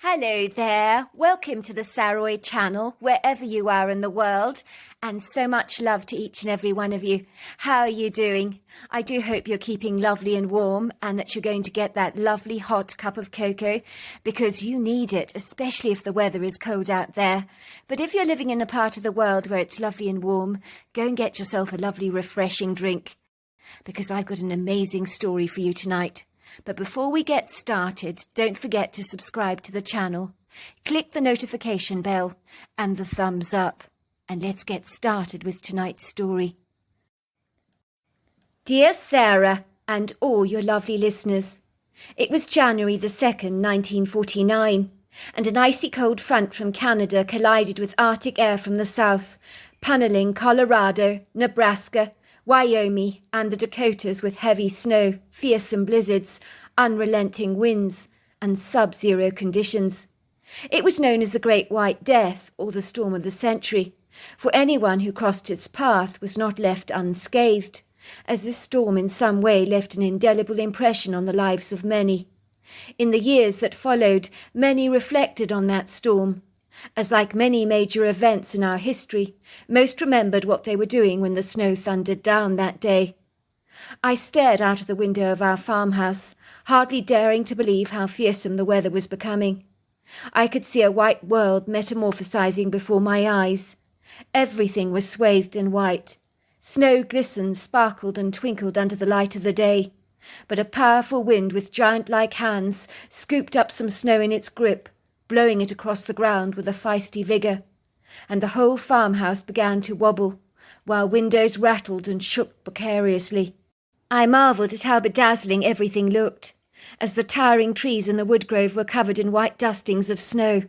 Hello there, welcome to the Saroy channel, wherever you are in the world, and so much love to each and every one of you. How are you doing? I do hope you're keeping lovely and warm and that you're going to get that lovely hot cup of cocoa because you need it, especially if the weather is cold out there. But if you're living in a part of the world where it's lovely and warm, go and get yourself a lovely refreshing drink because I've got an amazing story for you tonight. But before we get started, don't forget to subscribe to the channel, click the notification bell and the thumbs up, and let's get started with tonight's story. Dear Sarah and all your lovely listeners, it was January the 2nd, 1949, and an icy cold front from Canada collided with Arctic air from the south, punneling Colorado, Nebraska, Wyoming and the Dakotas with heavy snow, fearsome blizzards, unrelenting winds, and sub-zero conditions. It was known as the Great White Death, or the Storm of the Century, for anyone who crossed its path was not left unscathed, as this storm in some way left an indelible impression on the lives of many. In the years that followed, many reflected on that storm, as like many major events in our history, most remembered what they were doing when the snow thundered down that day. I stared out of the window of our farmhouse, hardly daring to believe how fearsome the weather was becoming. I could see a white world metamorphosizing before my eyes. Everything was swathed in white. Snow glistened, sparkled and twinkled under the light of the day, but a powerful wind with giant-like hands scooped up some snow in its grip, blowing it across the ground with a feisty vigour, and the whole farmhouse began to wobble, while windows rattled and shook precariously. I marvelled at how bedazzling everything looked, as the towering trees in the woodgrove were covered in white dustings of snow.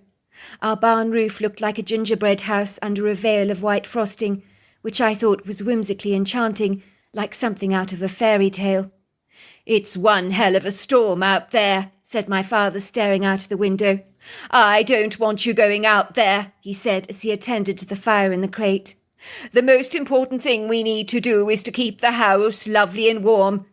Our barn roof looked like a gingerbread house under a veil of white frosting, which I thought was whimsically enchanting, like something out of a fairy tale. "It's one hell of a storm out there," said my father, staring out of the window. "I don't want you going out there," he said as he attended to the fire in the crate. "The most important thing we need to do is to keep the house lovely and warm."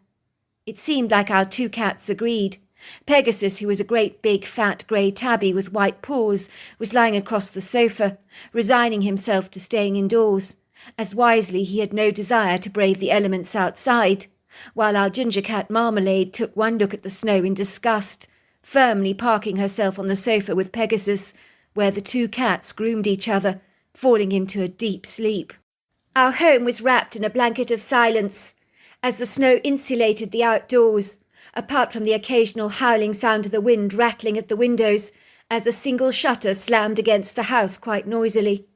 It seemed like our two cats agreed. Pegasus, who was a great big fat grey tabby with white paws, was lying across the sofa, resigning himself to staying indoors, as wisely he had no desire to brave the elements outside, while our ginger cat Marmalade took one look at the snow in disgust, firmly parking herself on the sofa with Pegasus, where the two cats groomed each other, falling into a deep sleep. Our home was wrapped in a blanket of silence, as the snow insulated the outdoors, apart from the occasional howling sound of the wind rattling at the windows, as a single shutter slammed against the house quite noisily.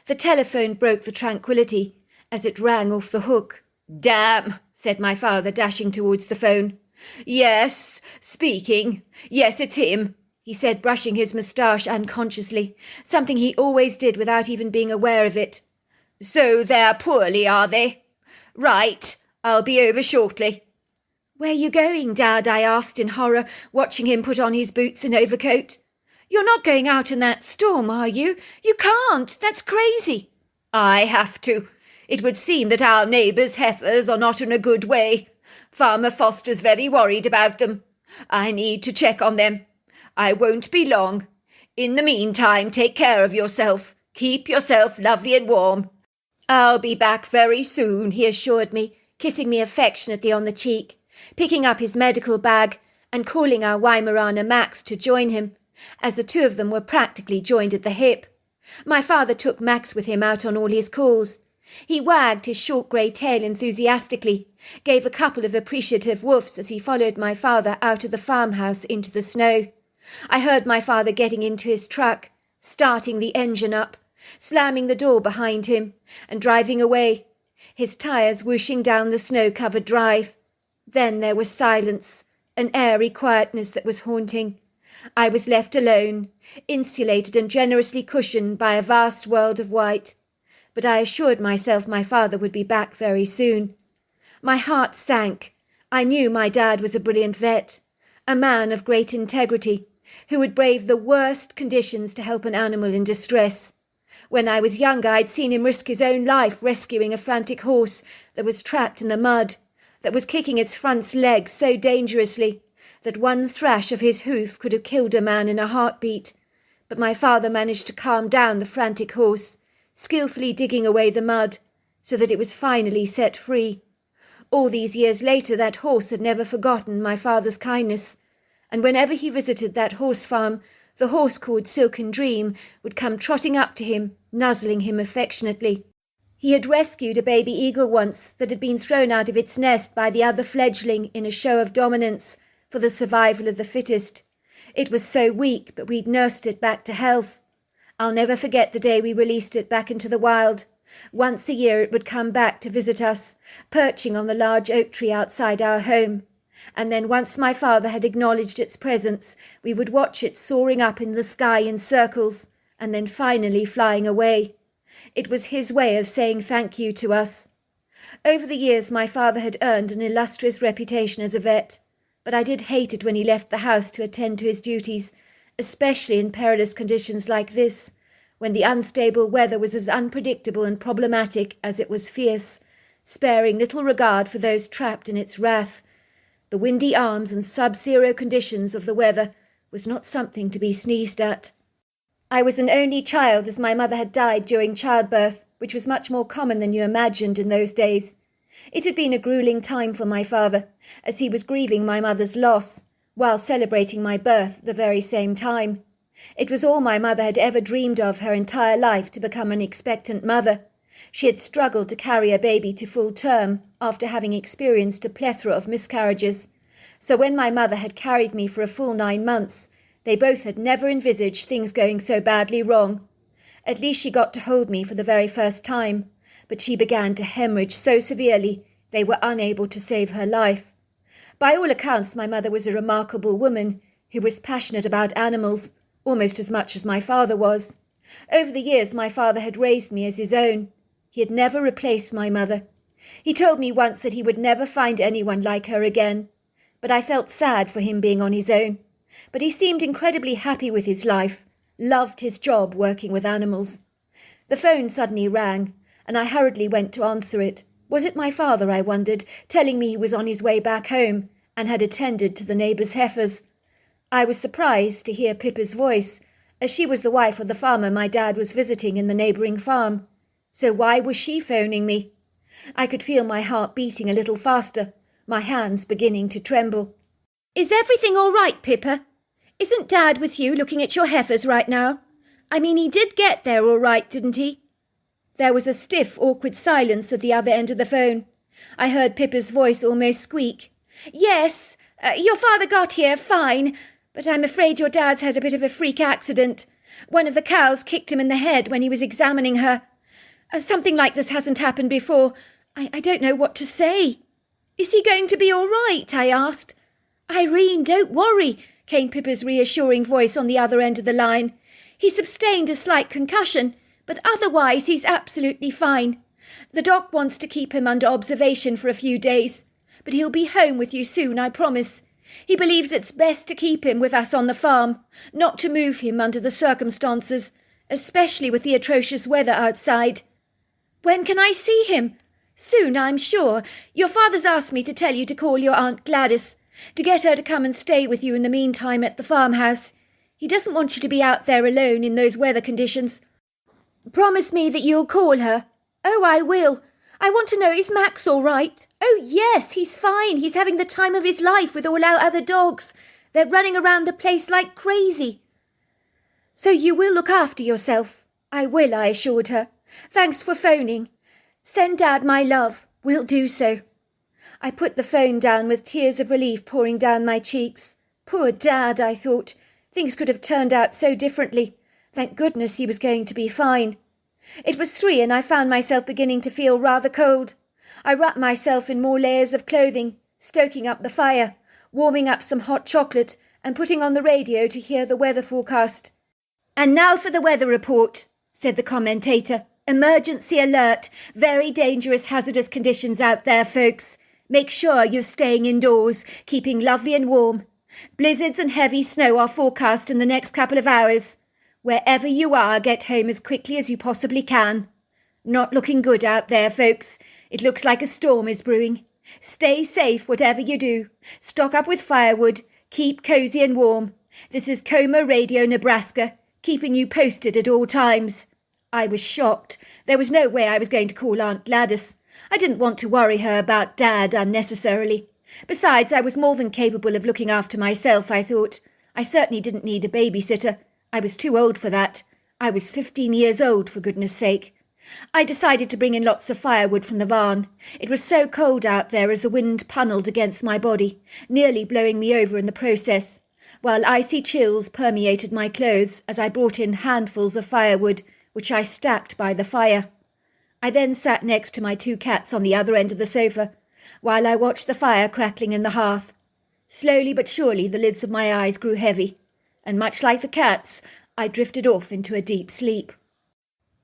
The telephone broke the tranquillity, as it rang off the hook. "Damn," said my father, dashing towards the phone. "Yes, speaking. Yes, it's him," he said, brushing his moustache unconsciously, something he always did without even being aware of it. "So they're poorly, are they? Right, I'll be over shortly." "Where are you going, Dad?" I asked in horror, watching him put on his boots and overcoat. "You're not going out in that storm, are you? You can't. That's crazy." "I have to. It would seem that our neighbours' heifers are not in a good way. Farmer Foster's very worried about them. I need to check on them. I won't be long. In the meantime, take care of yourself. Keep yourself lovely and warm." "I'll be back very soon," he assured me, kissing me affectionately on the cheek, picking up his medical bag and calling our Weimaraner Max to join him, as the two of them were practically joined at the hip. My father took Max with him out on all his calls. He wagged his short grey tail enthusiastically, gave a couple of appreciative woofs as he followed my father out of the farmhouse into the snow. I heard my father getting into his truck, starting the engine up, slamming the door behind him, and driving away, his tyres whooshing down the snow-covered drive. Then there was silence, an airy quietness that was haunting. I was left alone, insulated and generously cushioned by a vast world of white. But I assured myself my father would be back very soon. My heart sank. I knew my dad was a brilliant vet, a man of great integrity, who would brave the worst conditions to help an animal in distress. When I was younger, I'd seen him risk his own life rescuing a frantic horse that was trapped in the mud, that was kicking its front legs so dangerously, that one thrash of his hoof could have killed a man in a heartbeat. But my father managed to calm down the frantic horse, skillfully digging away the mud, so that it was finally set free. All these years later, that horse had never forgotten my father's kindness, and whenever he visited that horse farm, the horse called Silken Dream would come trotting up to him, nuzzling him affectionately. He had rescued a baby eagle once that had been thrown out of its nest by the other fledgling in a show of dominance for the survival of the fittest. It was so weak, but we'd nursed it back to health. I'll never forget the day we released it back into the wild. Once a year it would come back to visit us, perching on the large oak tree outside our home. And then once my father had acknowledged its presence, we would watch it soaring up in the sky in circles, and then finally flying away. It was his way of saying thank you to us. Over the years my father had earned an illustrious reputation as a vet, but I did hate it when he left the house to attend to his duties, especially in perilous conditions like this, when the unstable weather was as unpredictable and problematic as it was fierce, sparing little regard for those trapped in its wrath. The windy arms and sub-zero conditions of the weather was not something to be sneezed at. I was an only child, as my mother had died during childbirth, which was much more common than you imagined in those days. It had been a gruelling time for my father, as he was grieving my mother's loss, while celebrating my birth at the very same time. It was all my mother had ever dreamed of her entire life, to become an expectant mother. She had struggled to carry a baby to full term after having experienced a plethora of miscarriages. So when my mother had carried me for a full 9 months, they both had never envisaged things going so badly wrong. At least she got to hold me for the very first time, but she began to hemorrhage so severely they were unable to save her life. By all accounts, my mother was a remarkable woman who was passionate about animals, almost as much as my father was. Over the years, my father had raised me as his own. He had never replaced my mother. He told me once that he would never find anyone like her again, but I felt sad for him being on his own. But he seemed incredibly happy with his life, loved his job working with animals. The phone suddenly rang, and I hurriedly went to answer it. Was it my father, I wondered, telling me he was on his way back home and had attended to the neighbour's heifers? I was surprised to hear Pippa's voice, as she was the wife of the farmer my dad was visiting in the neighbouring farm. So why was she phoning me? I could feel my heart beating a little faster, my hands beginning to tremble. "Is everything all right, Pippa? Isn't Dad with you looking at your heifers right now? I mean, he did get there all right, didn't he?" There was a stiff, awkward silence at the other end of the phone. I heard Pippa's voice almost squeak. "Yes, your father got here fine, but I'm afraid your Dad's had a bit of a freak accident. One of the cows kicked him in the head when he was examining her. Something like this hasn't happened before. I don't know what to say." "Is he going to be all right?" I asked. "Irene, don't worry," came Pippa's reassuring voice on the other end of the line. "He sustained a slight concussion, but otherwise he's absolutely fine. The doc wants to keep him under observation for a few days, but he'll be home with you soon, I promise. He believes it's best to keep him with us on the farm, not to move him under the circumstances, especially with the atrocious weather outside." "When can I see him?" "Soon, I'm sure. Your father's asked me to tell you to call your Aunt Gladys, to get her to come and stay with you in the meantime at the farmhouse. He doesn't want you to be out there alone in those weather conditions. Promise me that you'll call her." "Oh, I will. I want to know, is Max all right?" "Oh, yes, he's fine. He's having the time of his life with all our other dogs. They're running around the place like crazy." "So you will look after yourself?" "I will," I assured her. "Thanks for phoning. Send Dad my love." "Will do so." I put the phone down with tears of relief pouring down my cheeks. Poor Dad, I thought. Things could have turned out so differently. Thank goodness he was going to be fine. It was 3 and I found myself beginning to feel rather cold. I wrapped myself in more layers of clothing, stoking up the fire, warming up some hot chocolate and putting on the radio to hear the weather forecast. "And now for the weather report," said the commentator. "Emergency alert. Very dangerous, hazardous conditions out there, folks. Make sure you're staying indoors, keeping lovely and warm. Blizzards and heavy snow are forecast in the next couple of hours. Wherever you are, get home as quickly as you possibly can. Not looking good out there, folks. It looks like a storm is brewing. Stay safe, whatever you do. Stock up with firewood. Keep cozy and warm. This is Coma Radio Nebraska, keeping you posted at all times. I was shocked. There was no way I was going to call Aunt Gladys. I didn't want to worry her about Dad unnecessarily. Besides, I was more than capable of looking after myself, I thought. I certainly didn't need a babysitter. I was too old for that. I was 15 years old, for goodness sake. I decided to bring in lots of firewood from the barn. It was so cold out there as the wind punnelled against my body, nearly blowing me over in the process, while icy chills permeated my clothes as I brought in handfuls of firewood, which I stacked by the fire. I then sat next to my 2 cats on the other end of the sofa, while I watched the fire crackling in the hearth. Slowly but surely the lids of my eyes grew heavy, and much like the cats, I drifted off into a deep sleep.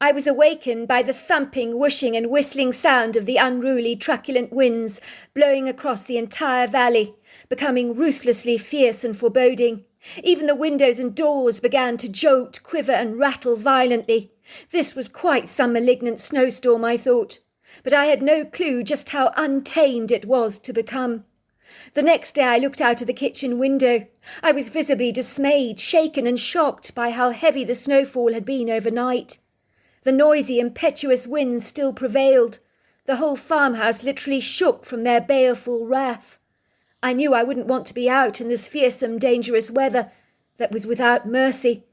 I was awakened by the thumping, whooshing and whistling sound of the unruly, truculent winds blowing across the entire valley, becoming ruthlessly fierce and foreboding. Even the windows and doors began to jolt, quiver and rattle violently. This was quite some malignant snowstorm, I thought, but I had no clue just how untamed it was to become. The next day I looked out of the kitchen window. I was visibly dismayed, shaken and shocked by how heavy the snowfall had been overnight. The noisy, impetuous winds still prevailed. The whole farmhouse literally shook from their baleful wrath. I knew I wouldn't want to be out in this fearsome, dangerous weather that was without mercy.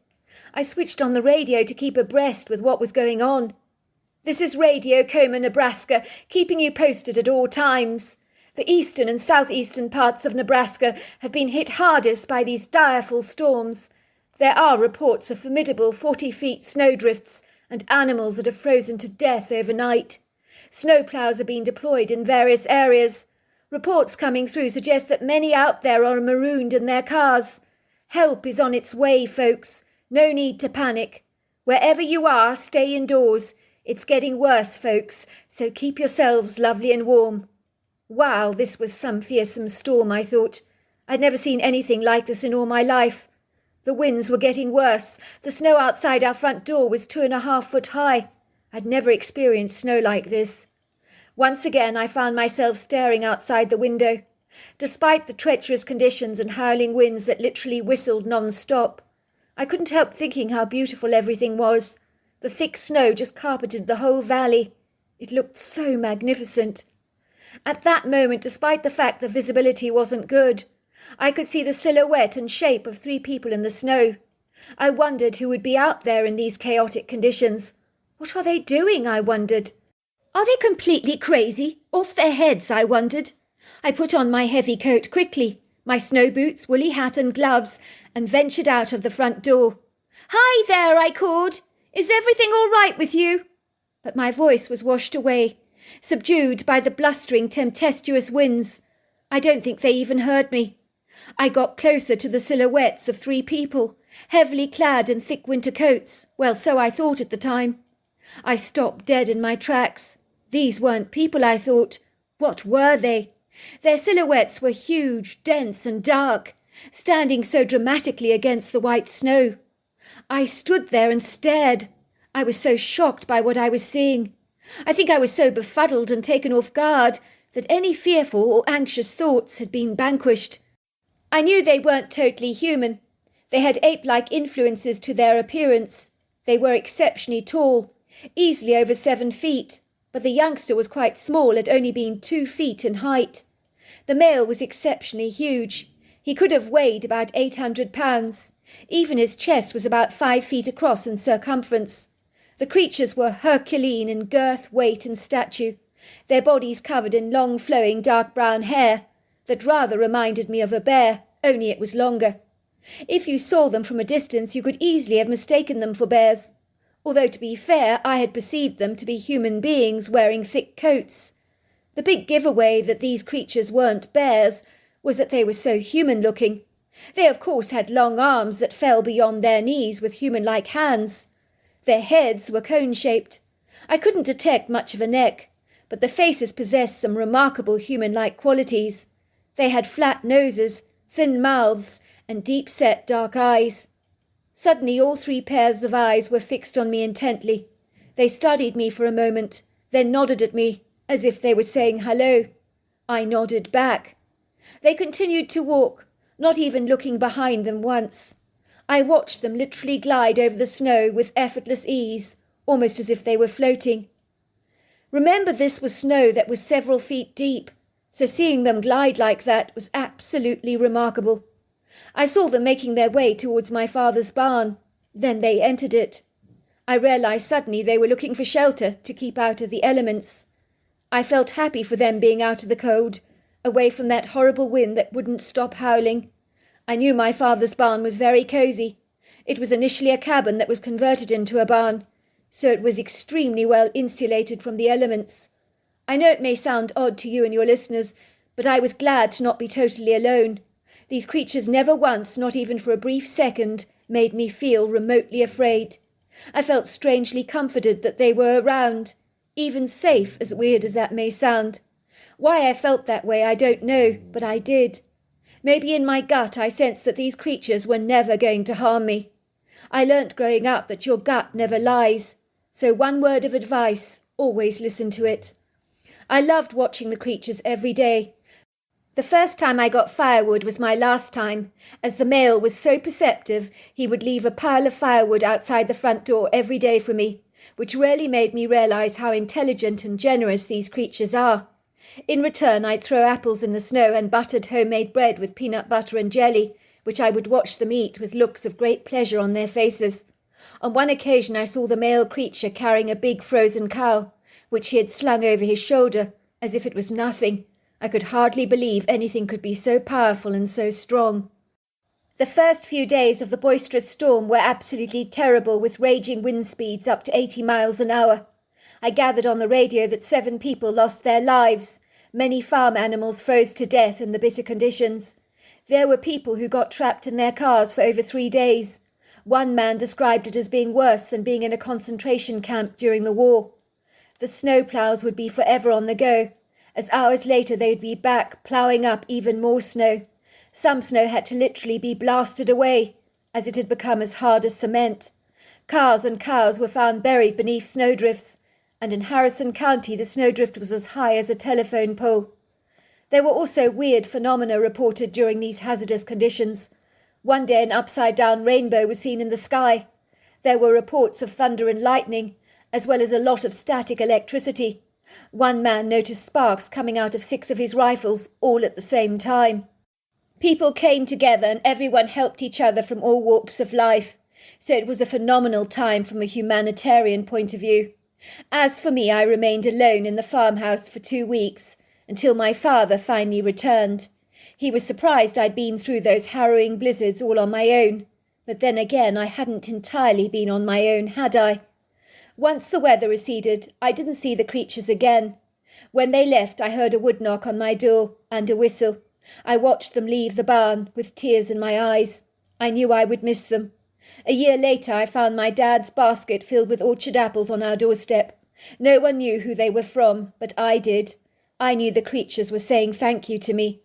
I switched on the radio to keep abreast with what was going on. This is Radio Coma, Nebraska, keeping you posted at all times. The eastern and southeastern parts of Nebraska have been hit hardest by these direful storms. There are reports of formidable 40-feet snowdrifts and animals that have frozen to death overnight. Snowplows are being deployed in various areas. Reports coming through suggest that many out there are marooned in their cars. Help is on its way, folks. No need to panic. Wherever you are, stay indoors. It's getting worse, folks, so keep yourselves lovely and warm. Wow, this was some fearsome storm, I thought. I'd never seen anything like this in all my life. The winds were getting worse. The snow outside our front door was 2.5 foot high. I'd never experienced snow like this. Once again I found myself staring outside the window. Despite the treacherous conditions and howling winds that literally whistled non-stop, I couldn't help thinking how beautiful everything was. The thick snow just carpeted the whole valley. It looked so magnificent. At that moment, despite the fact the visibility wasn't good, I could see the silhouette and shape of 3 people in the snow. I wondered who would be out there in these chaotic conditions. What are they doing, I wondered. Are they completely crazy? Off their heads, I wondered. I put on my heavy coat quickly, my snow boots, woolly hat and gloves, and ventured out of the front door. "Hi there," I called. "Is everything all right with you?" But my voice was washed away, subdued by the blustering, tempestuous winds. I don't think they even heard me. I got closer to the silhouettes of 3 people, heavily clad in thick winter coats. Well, so I thought at the time. I stopped dead in my tracks. These weren't people, I thought. What were they? Their silhouettes were huge, dense and dark, standing so dramatically against the white snow. I stood there and stared. I was so shocked by what I was seeing. I think I was so befuddled and taken off guard that any fearful or anxious thoughts had been vanquished. I knew they weren't totally human. They had ape-like influences to their appearance. They were exceptionally tall, easily over 7 feet, but the youngster was quite small at only being 2 feet in height. The male was exceptionally huge. He could have weighed about 800 pounds. Even his chest was about 5 feet across in circumference. The creatures were Herculean in girth, weight and stature, their bodies covered in long flowing dark brown hair that rather reminded me of a bear, only it was longer. If you saw them from a distance you could easily have mistaken them for bears, although to be fair I had perceived them to be human beings wearing thick coats. The big giveaway that these creatures weren't bears was that they were so human-looking. They of course had long arms that fell beyond their knees with human-like hands. Their heads were cone-shaped. I couldn't detect much of a neck, but the faces possessed some remarkable human-like qualities. They had flat noses, thin mouths, and deep-set dark eyes. Suddenly all 3 pairs of eyes were fixed on me intently. They studied me for a moment, then nodded at me, as if they were saying hello. I nodded back. They continued to walk, not even looking behind them once. I watched them literally glide over the snow with effortless ease, almost as if they were floating. Remember, this was snow that was several feet deep, so seeing them glide like that was absolutely remarkable. I saw them making their way towards my father's barn. Then they entered it. I realized suddenly they were looking for shelter to keep out of the elements. I felt happy for them being out of the cold, away from that horrible wind that wouldn't stop howling. I knew my father's barn was very cosy. It was initially a cabin that was converted into a barn, so it was extremely well insulated from the elements. I know it may sound odd to you and your listeners, but I was glad to not be totally alone. These creatures never once, not even for a brief second, made me feel remotely afraid. I felt strangely comforted that they were around, even safe, as weird as that may sound. Why I felt that way I don't know, but I did. Maybe in my gut I sensed that these creatures were never going to harm me. I learnt growing up that your gut never lies, so one word of advice, always listen to it. I loved watching the creatures every day. The first time I got firewood was my last time, as the male was so perceptive he would leave a pile of firewood outside the front door every day for me, which really made me realise how intelligent and generous these creatures are. In return, I'd throw apples in the snow and buttered homemade bread with peanut butter and jelly, which I would watch them eat with looks of great pleasure on their faces. On one occasion I saw the male creature carrying a big frozen cow, which he had slung over his shoulder, as if it was nothing. I could hardly believe anything could be so powerful and so strong. The first few days of the boisterous storm were absolutely terrible, with raging wind speeds up to 80 miles an hour. I gathered on the radio that 7 people lost their lives. Many farm animals froze to death in the bitter conditions. There were people who got trapped in their cars for over 3 days. One man described it as being worse than being in a concentration camp during the war. The snowplows would be forever on the go, as hours later they would be back ploughing up even more snow. Some snow had to literally be blasted away, as it had become as hard as cement. Cars and cows were found buried beneath snowdrifts, and in Harrison County the snowdrift was as high as a telephone pole. There were also weird phenomena reported during these hazardous conditions. One day an upside-down rainbow was seen in the sky. There were reports of thunder and lightning, as well as a lot of static electricity. One man noticed sparks coming out of 6 of his rifles, all at the same time. People came together and everyone helped each other from all walks of life, so it was a phenomenal time from a humanitarian point of view. As for me, I remained alone in the farmhouse for 2 weeks, until my father finally returned. He was surprised I'd been through those harrowing blizzards all on my own, but then again I hadn't entirely been on my own, had I? Once the weather receded, I didn't see the creatures again. When they left, I heard a wood knock on my door and a whistle. I watched them leave the barn, with tears in my eyes. I knew I would miss them. A year later, I found my dad's basket filled with orchard apples on our doorstep. No one knew who they were from, but I did. I knew the creatures were saying thank you to me.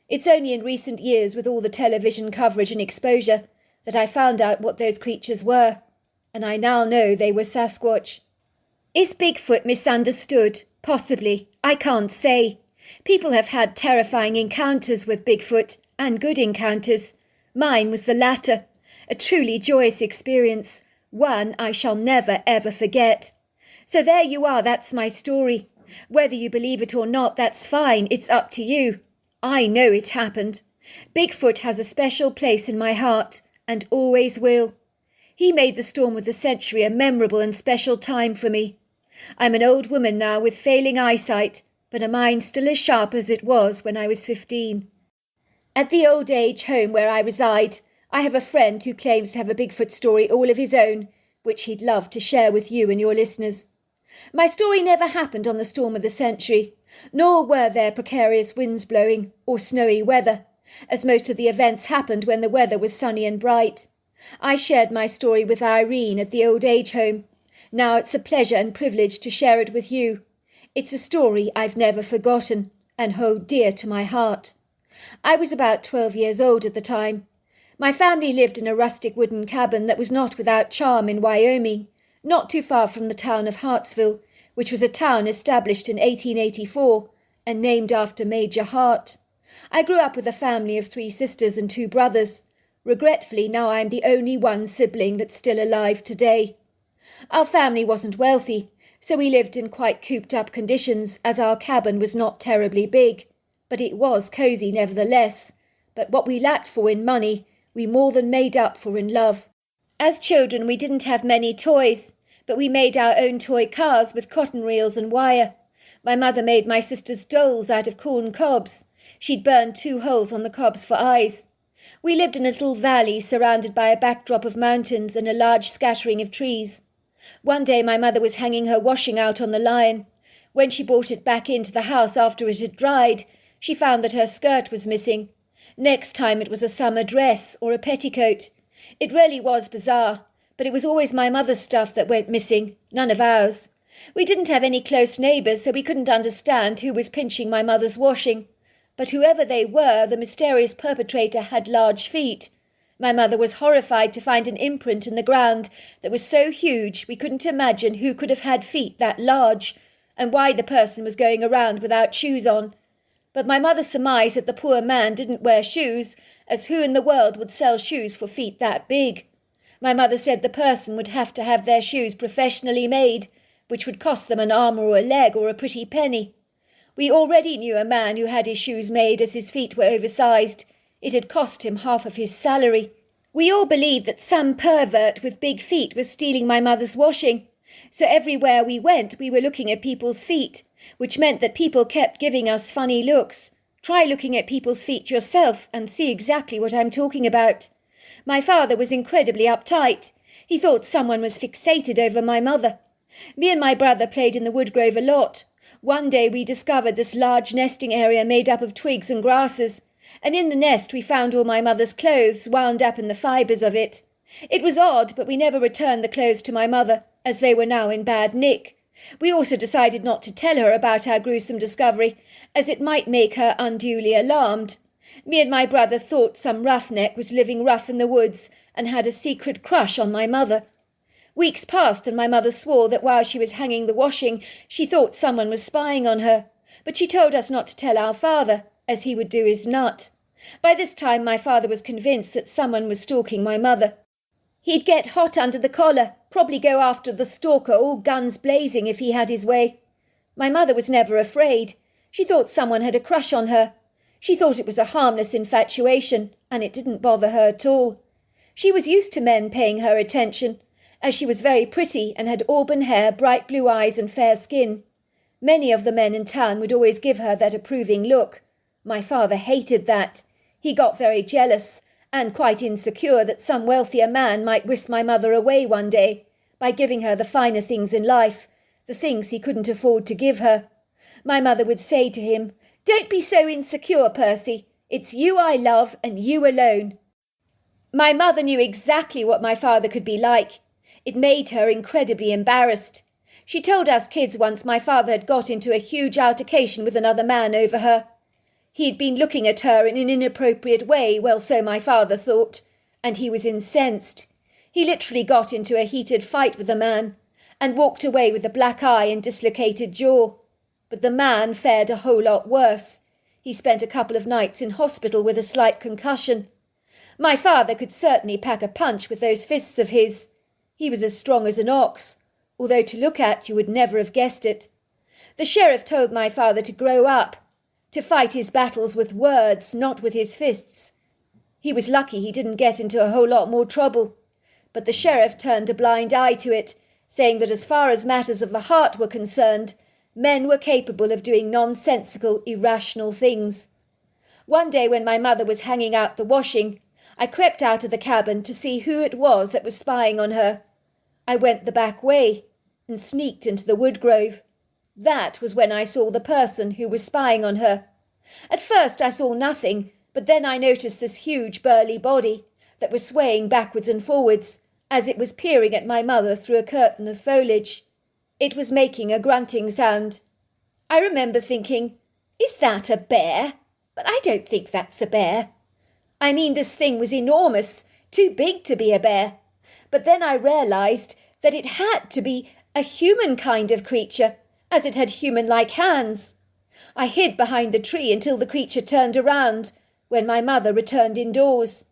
It's only in recent years, with all the television coverage and exposure, that I found out what those creatures were, and I now know they were Sasquatch. Is Bigfoot misunderstood? Possibly. I can't say. People have had terrifying encounters with Bigfoot, and good encounters. Mine was the latter. A truly joyous experience. One I shall never ever forget. So there you are, that's my story. Whether you believe it or not, that's fine, it's up to you. I know it happened. Bigfoot has a special place in my heart, and always will. He made the storm of the century a memorable and special time for me. I'm an old woman now with failing eyesight, but a mind still as sharp as it was when I was 15. At the old age home where I reside, I have a friend who claims to have a Bigfoot story all of his own, which he'd love to share with you and your listeners. My story never happened on the storm of the century, nor were there precarious winds blowing or snowy weather, as most of the events happened when the weather was sunny and bright. I shared my story with Irene at the old age home. Now it's a pleasure and privilege to share it with you. It's a story I've never forgotten and hold dear to my heart. I was about 12 years old at the time. My family lived in a rustic wooden cabin that was not without charm in Wyoming, not too far from the town of Hartsville, which was a town established in 1884 and named after Major Hart. I grew up with a family of 3 sisters and 2 brothers. Regretfully, now I am the only one sibling that's still alive today. Our family wasn't wealthy, so we lived in quite cooped-up conditions, as our cabin was not terribly big. But it was cosy nevertheless. But what we lacked for in money, we more than made up for in love. As children, we didn't have many toys, but we made our own toy cars with cotton reels and wire. My mother made my sisters dolls out of corn cobs. She'd burned 2 holes on the cobs for eyes. We lived in a little valley surrounded by a backdrop of mountains and a large scattering of trees. One day my mother was hanging her washing out on the line. When she brought it back into the house after it had dried, she found that her skirt was missing. Next time it was a summer dress or a petticoat. It really was bizarre, but it was always my mother's stuff that went missing, none of ours. We didn't have any close neighbours, so we couldn't understand who was pinching my mother's washing. But whoever they were, the mysterious perpetrator had large feet. My mother was horrified to find an imprint in the ground that was so huge we couldn't imagine who could have had feet that large, and why the person was going around without shoes on. But my mother surmised that the poor man didn't wear shoes, as who in the world would sell shoes for feet that big? My mother said the person would have to have their shoes professionally made, which would cost them an arm or a leg or a pretty penny. We already knew a man who had his shoes made as his feet were oversized. It had cost him half of his salary. We all believed that some pervert with big feet was stealing my mother's washing. So everywhere we went, we were looking at people's feet, which meant that people kept giving us funny looks. Try looking at people's feet yourself and see exactly what I'm talking about. My father was incredibly uptight. He thought someone was fixated over my mother. Me and my brother played in the woodgrove a lot. One day we discovered this large nesting area made up of twigs and grasses, and in the nest we found all my mother's clothes wound up in the fibres of it. It was odd, but we never returned the clothes to my mother, as they were now in bad nick. We also decided not to tell her about our gruesome discovery, as it might make her unduly alarmed. Me and my brother thought some roughneck was living rough in the woods and had a secret crush on my mother. Weeks passed and my mother swore that while she was hanging the washing, she thought someone was spying on her, but she told us not to tell our father, as he would do his nut. By this time my father was convinced that someone was stalking my mother. He'd get hot under the collar, probably go after the stalker, all guns blazing if he had his way. My mother was never afraid. She thought someone had a crush on her. She thought it was a harmless infatuation, and it didn't bother her at all. She was used to men paying her attention, as she was very pretty and had auburn hair, bright blue eyes and fair skin. Many of the men in town would always give her that approving look. My father hated that. He got very jealous and quite insecure that some wealthier man might whisk my mother away one day by giving her the finer things in life, the things he couldn't afford to give her. My mother would say to him, "Don't be so insecure, Percy. It's you I love and you alone." My mother knew exactly what my father could be like. It made her incredibly embarrassed. She told us kids once my father had got into a huge altercation with another man over her. He'd been looking at her in an inappropriate way, well, so my father thought, and he was incensed. He literally got into a heated fight with the man, and walked away with a black eye and dislocated jaw. But the man fared a whole lot worse. He spent a couple of nights in hospital with a slight concussion. My father could certainly pack a punch with those fists of his. He was as strong as an ox, although to look at you would never have guessed it. The sheriff told my father to grow up, to fight his battles with words, not with his fists. He was lucky he didn't get into a whole lot more trouble, but the sheriff turned a blind eye to it, saying that as far as matters of the heart were concerned, men were capable of doing nonsensical, irrational things. One day when my mother was hanging out the washing, I crept out of the cabin to see who it was that was spying on her. I went the back way and sneaked into the woodgrove. That was when I saw the person who was spying on her. At first I saw nothing, but then I noticed this huge burly body that was swaying backwards and forwards as it was peering at my mother through a curtain of foliage. It was making a grunting sound. I remember thinking, "Is that a bear? But I don't think that's a bear." I mean, this thing was enormous, too big to be a bear. But then I realised that it had to be a human kind of creature, as it had human-like hands. I hid behind the tree until the creature turned around, when my mother returned indoors.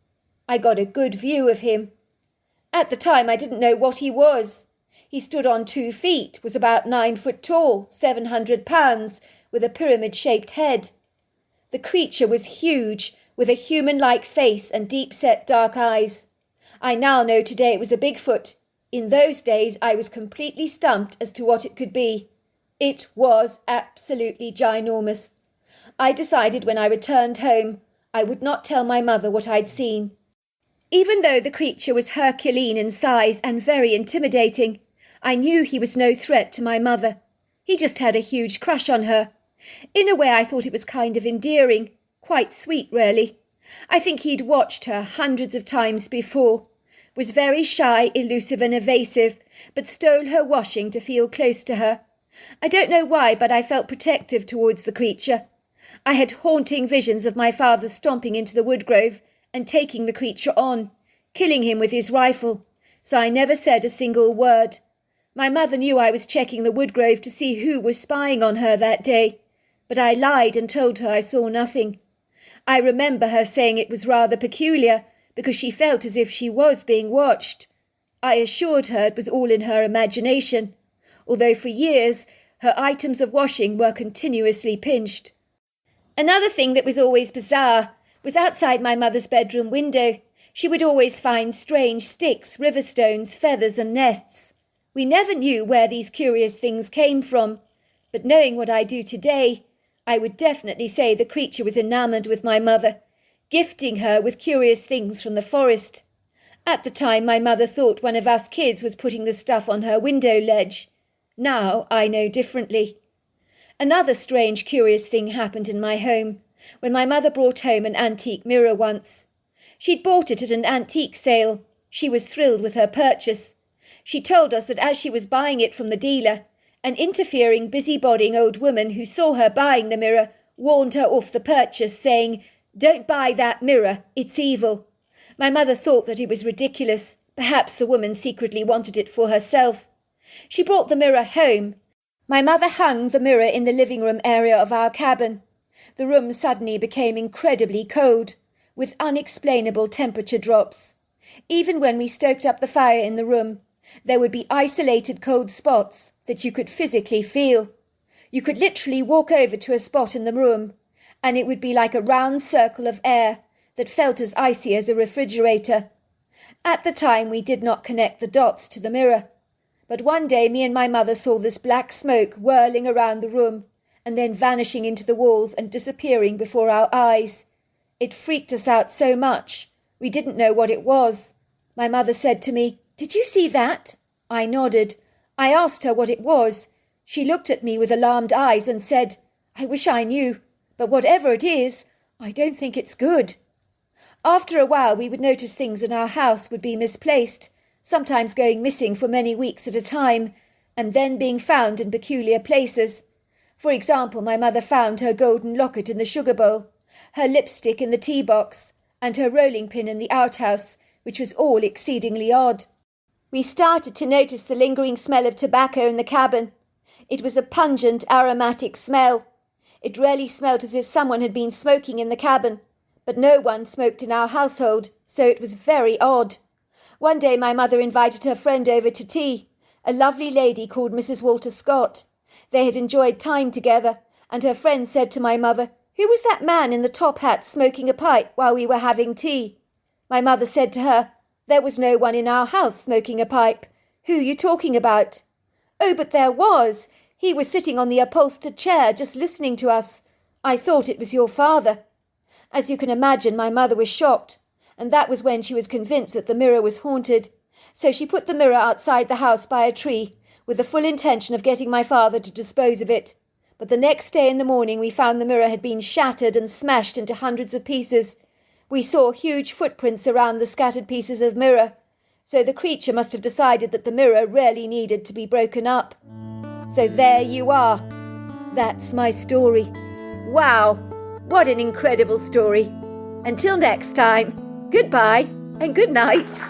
I got a good view of him. At the time I didn't know what he was. He stood on 2 feet, was about 9 foot tall, 700 pounds, with a pyramid-shaped head. The creature was huge, with a human-like face and deep-set dark eyes. I now know today it was a Bigfoot. In those days I was completely stumped as to what it could be. It was absolutely ginormous. I decided when I returned home I would not tell my mother what I'd seen. Even though the creature was Herculean in size and very intimidating, I knew he was no threat to my mother. He just had a huge crush on her. In a way I thought it was kind of endearing, quite sweet really. I think he'd watched her hundreds of times before, was very shy, elusive and evasive, but stole her washing to feel close to her. I don't know why, but I felt protective towards the creature. I had haunting visions of my father stomping into the woodgrove and taking the creature on, killing him with his rifle, so I never said a single word. My mother knew I was checking the woodgrove to see who was spying on her that day, but I lied and told her I saw nothing. I remember her saying it was rather peculiar, because she felt as if she was being watched. I assured her it was all in her imagination, although for years her items of washing were continuously pinched. Another thing that was always bizarre was outside my mother's bedroom window. She would always find strange sticks, river stones, feathers and nests. We never knew where these curious things came from, but knowing what I do today, I would definitely say the creature was enamoured with my mother, gifting her with curious things from the forest. At the time my mother thought one of us kids was putting the stuff on her window ledge. Now I know differently. Another strange, curious thing happened in my home, when my mother brought home an antique mirror once. She'd bought it at an antique sale. She was thrilled with her purchase. She told us that as she was buying it from the dealer, an interfering, busybodying old woman who saw her buying the mirror warned her off the purchase, saying, "Don't buy that mirror, it's evil." My mother thought that it was ridiculous. Perhaps the woman secretly wanted it for herself. She brought the mirror home. My mother hung the mirror in the living room area of our cabin. The room suddenly became incredibly cold, with unexplainable temperature drops. Even when we stoked up the fire in the room, there would be isolated cold spots that you could physically feel. You could literally walk over to a spot in the room, and it would be like a round circle of air that felt as icy as a refrigerator. At the time we did not connect the dots to the mirror, but one day me and my mother saw this black smoke whirling around the room and then vanishing into the walls and disappearing before our eyes. It freaked us out so much. We didn't know what it was. My mother said to me, "Did you see that?" I nodded. I asked her what it was. She looked at me with alarmed eyes and said, "I wish I knew, but whatever it is, I don't think it's good." After a while we would notice things in our house would be misplaced, sometimes going missing for many weeks at a time, and then being found in peculiar places. For example, my mother found her golden locket in the sugar bowl, her lipstick in the tea box, and her rolling pin in the outhouse, which was all exceedingly odd. We started to notice the lingering smell of tobacco in the cabin. It was a pungent, aromatic smell. It really smelled as if someone had been smoking in the cabin, but no one smoked in our household, so it was very odd. One day my mother invited her friend over to tea, a lovely lady called Mrs. Walter Scott. They had enjoyed time together, and her friend said to my mother, "Who was that man in the top hat smoking a pipe while we were having tea?" My mother said to her, "There was no one in our house smoking a pipe. Who are you talking about?" "Oh, but there was. He was sitting on the upholstered chair just listening to us. I thought it was your father." As you can imagine, my mother was shocked, and that was when she was convinced that the mirror was haunted. So she put the mirror outside the house by a tree, with the full intention of getting my father to dispose of it. But the next day in the morning we found the mirror had been shattered and smashed into hundreds of pieces. We saw huge footprints around the scattered pieces of mirror, so the creature must have decided that the mirror really needed to be broken up. So there you are. That's my story. Wow, what an incredible story. Until next time, goodbye and good night.